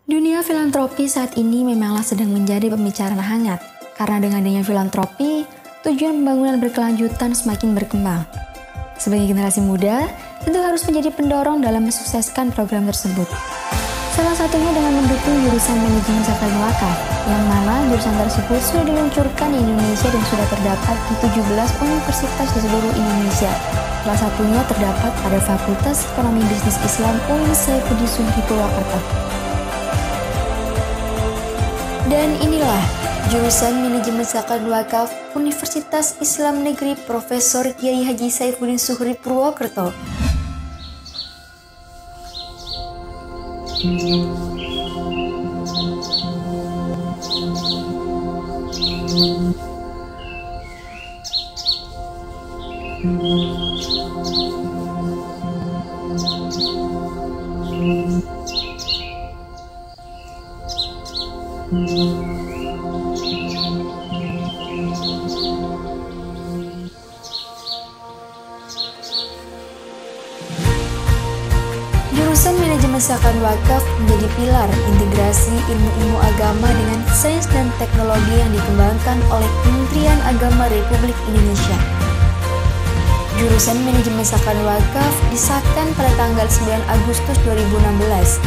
Dunia filantropi saat ini memanglah sedang menjadi pembicaraan hangat, karena dengan adanya filantropi, tujuan pembangunan berkelanjutan semakin berkembang. Sebagai generasi muda, tentu harus menjadi pendorong dalam mensukseskan program tersebut. Salah satunya dengan mendukung jurusan manajemen zakat dan wakaf, yang mana jurusan tersebut sudah diluncurkan di Indonesia dan sudah terdapat di 17 universitas di seluruh Indonesia. Salah satunya terdapat pada Fakultas Ekonomi Bisnis Islam UIN Saifuddin Zuhri Purwokerto. Dan inilah jurusan Manajemen Zakat dan Wakaf Universitas Islam Negeri Profesor Kiai Haji Saifuddin Zuhri Purwokerto. Jurusan Manajemen Zakat dan Wakaf menjadi pilar integrasi ilmu-ilmu agama dengan sains dan teknologi yang dikembangkan oleh Kementerian Agama Republik Indonesia. Jurusan Manajemen Zakat dan Wakaf disahkan pada tanggal 9 Agustus 2016.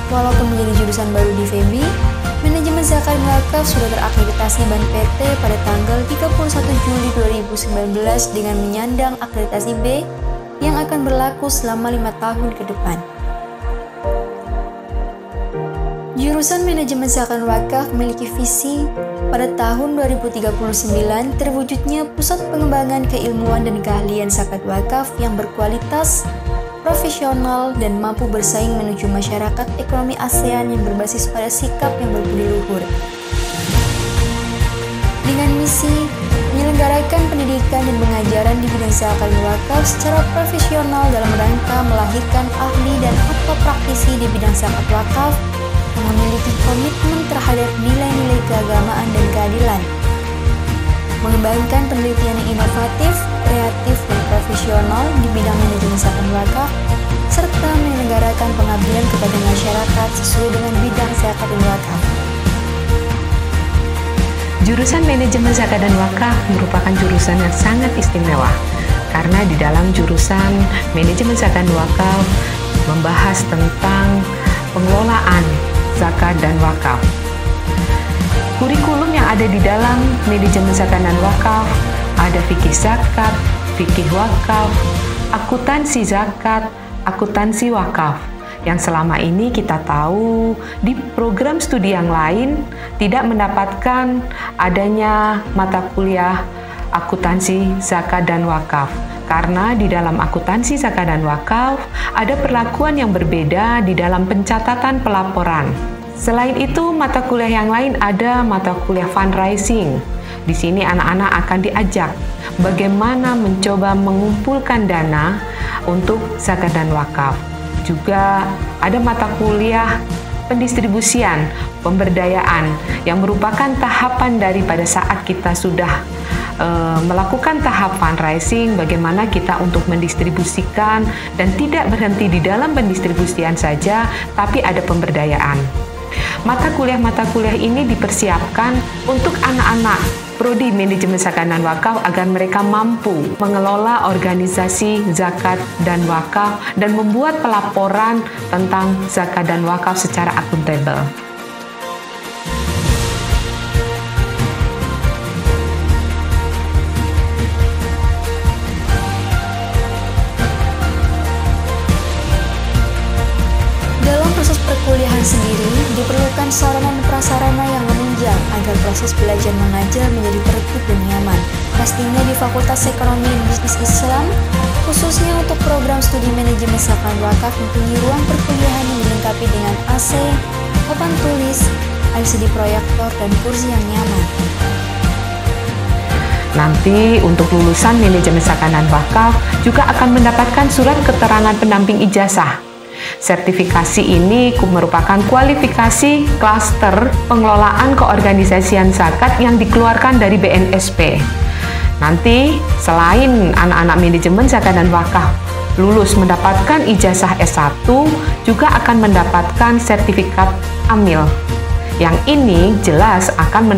Walaupun menjadi jurusan baru di FEBI, Manajemen Zakat dan Wakaf sudah terakreditasi BAN PT pada tanggal 31 Juli 2019 dengan menyandang akreditasi B yang akan berlaku selama 5 tahun ke depan. Jurusan Manajemen Zakat dan Wakaf memiliki visi pada tahun 2039 terwujudnya pusat pengembangan keilmuan dan keahlian zakat wakaf yang berkualitas, profesional, dan mampu bersaing menuju masyarakat ekonomi ASEAN yang berbasis pada sikap yang berbudi luhur. Dengan misi menyelenggarakan pendidikan dan pengajaran di bidang zakat dan wakaf secara profesional dalam rangka melahirkan ahli dan atau praktisi di bidang zakat wakaf yang memiliki komitmen terhadap nilai-nilai keagamaan dan keadilan, mengembangkan penelitian yang inovatif, kreatif, dan profesional di bidang manajemen zakat dan wakaf, serta menyelenggarakan pengabdian kepada masyarakat sesuai dengan bidang zakat dan wakaf. Jurusan Manajemen Zakat dan Wakaf merupakan jurusan yang sangat istimewa karena di dalam jurusan Manajemen Zakat dan Wakaf membahas tentang pengelolaan zakat dan wakaf. Kurikulum yang ada di dalam Manajemen Zakat dan Wakaf ada fikih zakat, fikih wakaf, akuntansi zakat, akuntansi wakaf. Yang selama ini kita tahu di program studi yang lain tidak mendapatkan adanya mata kuliah akuntansi zakat dan wakaf. Karena di dalam akuntansi zakat dan wakaf ada perlakuan yang berbeda di dalam pencatatan pelaporan. Selain itu, mata kuliah yang lain ada mata kuliah fundraising. Di sini anak-anak akan diajak bagaimana mencoba mengumpulkan dana untuk zakat dan wakaf. Juga ada mata kuliah pendistribusian, pemberdayaan yang merupakan tahapan daripada saat kita sudah melakukan tahap fundraising, bagaimana kita untuk mendistribusikan dan tidak berhenti di dalam pendistribusian saja, tapi ada pemberdayaan. Mata kuliah ini dipersiapkan untuk anak-anak prodi manajemen zakat dan wakaf agar mereka mampu mengelola organisasi zakat dan wakaf dan membuat pelaporan tentang zakat dan wakaf secara akuntabel. Dalam proses perkuliahan sendiri, diperlukan sarana dan prasarana yang menunjang agar proses belajar mengajar menjadi tertib dan nyaman. Pastinya di Fakultas Ekonomi dan Bisnis Islam, khususnya untuk program studi manajemen zakat dan wakaf mempunyai ruang perkuliahan yang dilengkapi dengan AC, papan tulis, LCD proyektor, dan kursi yang nyaman. Nanti untuk lulusan manajemen zakat dan wakaf juga akan mendapatkan surat keterangan pendamping ijazah. Sertifikasi ini merupakan kualifikasi klaster pengelolaan keorganisasian zakat yang dikeluarkan dari BNSP. Nanti selain anak-anak manajemen zakat dan wakaf lulus mendapatkan ijazah S1, juga akan mendapatkan sertifikat amil. Yang ini jelas akan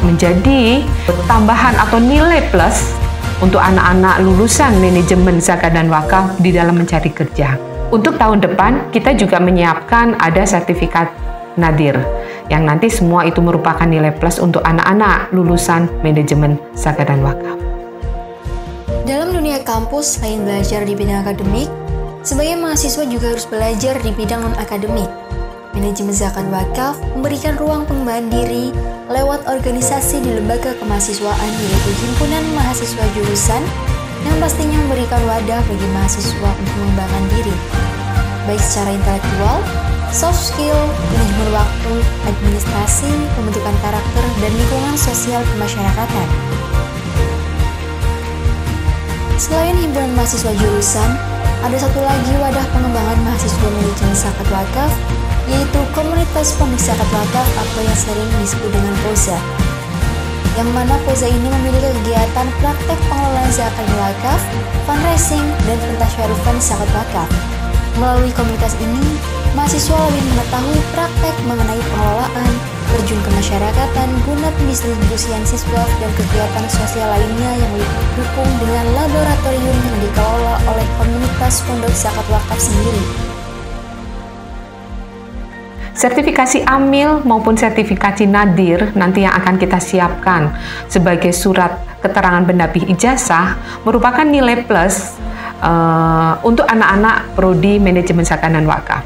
menjadi tambahan atau nilai plus untuk anak-anak lulusan manajemen zakat dan wakaf di dalam mencari kerja. Untuk tahun depan, kita juga menyiapkan ada sertifikat nadir, yang nanti semua itu merupakan nilai plus untuk anak-anak lulusan manajemen zakat dan wakaf. Dalam dunia kampus, selain belajar di bidang akademik, sebagai mahasiswa juga harus belajar di bidang non-akademik. Manajemen zakat wakaf memberikan ruang pengembangan diri lewat organisasi di lembaga kemahasiswaan, yaitu himpunan mahasiswa jurusan, yang pastinya memberikan wadah bagi mahasiswa untuk mengembangkan diri, baik secara intelektual, soft skill, manajemen waktu, administrasi, pembentukan karakter, dan lingkungan sosial kemasyarakatan. Selain himpunan mahasiswa jurusan, ada satu lagi wadah pengembangan mahasiswa manajemen zakat wakaf, yaitu komunitas pemilik zakat wakaf atau yang sering disebut dengan POZA. Yang mana POZA ini memiliki kegiatan praktek pengelolaan zakat wakaf, fundraising, dan pentasyarufan zakat wakaf. Melalui komunitas ini, mahasiswa lebih mengetahui praktek mengenai pengelolaan, terjun ke masyarakatan guna pendistribusian siswa dan kegiatan sosial lainnya yang didukung dengan laboratorium yang dikelola oleh komunitas pondok zakat wakaf sendiri. Sertifikasi amil maupun sertifikasi nadir nanti yang akan kita siapkan sebagai surat keterangan pendapih ijazah merupakan nilai plus untuk anak-anak prodi manajemen zakat dan wakaf.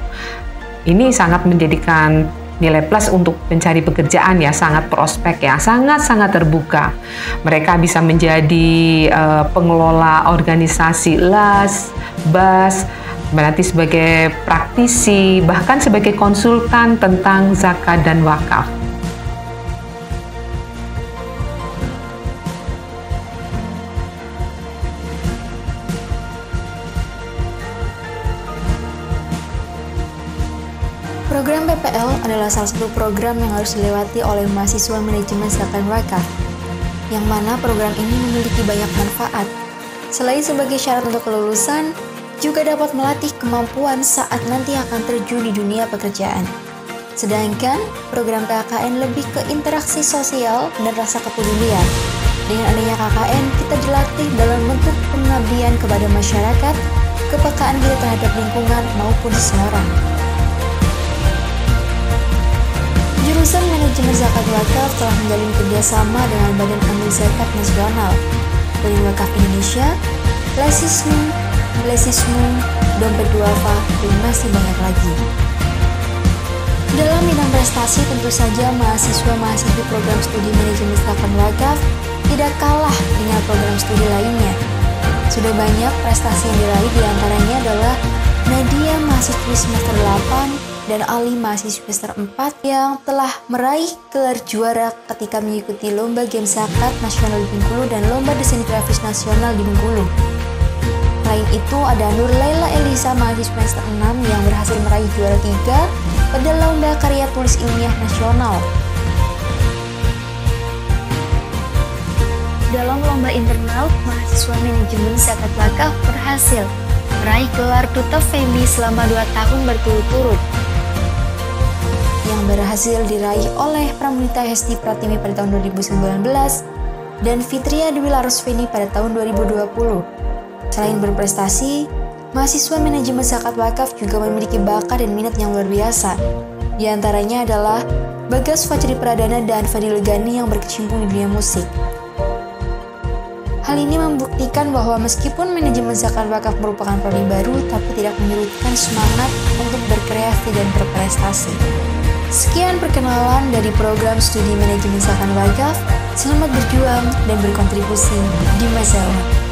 Ini sangat menjadikan nilai plus untuk mencari pekerjaan ya, sangat prospek ya, sangat-sangat terbuka. Mereka bisa menjadi pengelola organisasi LAS, BAS, berarti sebagai praktisi, bahkan sebagai konsultan tentang zakat dan wakaf. Program PPL adalah salah satu program yang harus dilewati oleh mahasiswa manajemen zakat dan wakaf, yang mana program ini memiliki banyak manfaat. Selain sebagai syarat untuk kelulusan, juga dapat melatih kemampuan saat nanti akan terjun di dunia pekerjaan. Sedangkan program KKN lebih ke interaksi sosial dan rasa kepedulian. Dengan adanya KKN, kita dilatih dalam bentuk pengabdian kepada masyarakat, kepekaan diri terhadap lingkungan maupun seseorang. Jurusan Manajemen Zakat Wakaf telah menjalin kerjasama dengan Badan Amil Zakat Nasional, Badan Wakaf Indonesia, Lesisme, Dompet Duafa, dan masih banyak lagi. Dalam bidang prestasi, tentu saja mahasiswa-mahasiswi program studi manajemen zakat wakaf tidak kalah dengan program studi lainnya. Sudah banyak prestasi yang diraih, diantaranya adalah Nadia mahasiswi semester 8 dan Ali mahasiswi semester 4 yang telah meraih gelar juara ketika mengikuti Lomba Game Zakat Nasional di Bengkulu dan Lomba Desain Grafis Nasional di Bengkulu. Selain itu, ada Nur Laila Elisa mahasiswa semester 6 yang berhasil meraih juara 3 pada Lomba Karya Tulis Ilmiah Nasional. Dalam lomba internal, mahasiswa manajemen zakat wakaf berhasil meraih gelar Duta FEMI selama 2 tahun berturut-turut, yang berhasil diraih oleh Pramunita Hesti Pratimi pada tahun 2019 dan Fitria Dwi Larosveni pada tahun 2020. Selain berprestasi, mahasiswa manajemen zakat wakaf juga memiliki bakat dan minat yang luar biasa. Di antaranya adalah Bagas Fajri Pradana dan Fadil Gani yang berkecimpung di dunia musik. Hal ini membuktikan bahwa meskipun manajemen zakat wakaf merupakan prodi baru, tapi tidak menyurutkan semangat untuk berkreasi dan berprestasi. Sekian perkenalan dari program studi manajemen zakat wakaf. Selamat berjuang dan berkontribusi di masa lalu.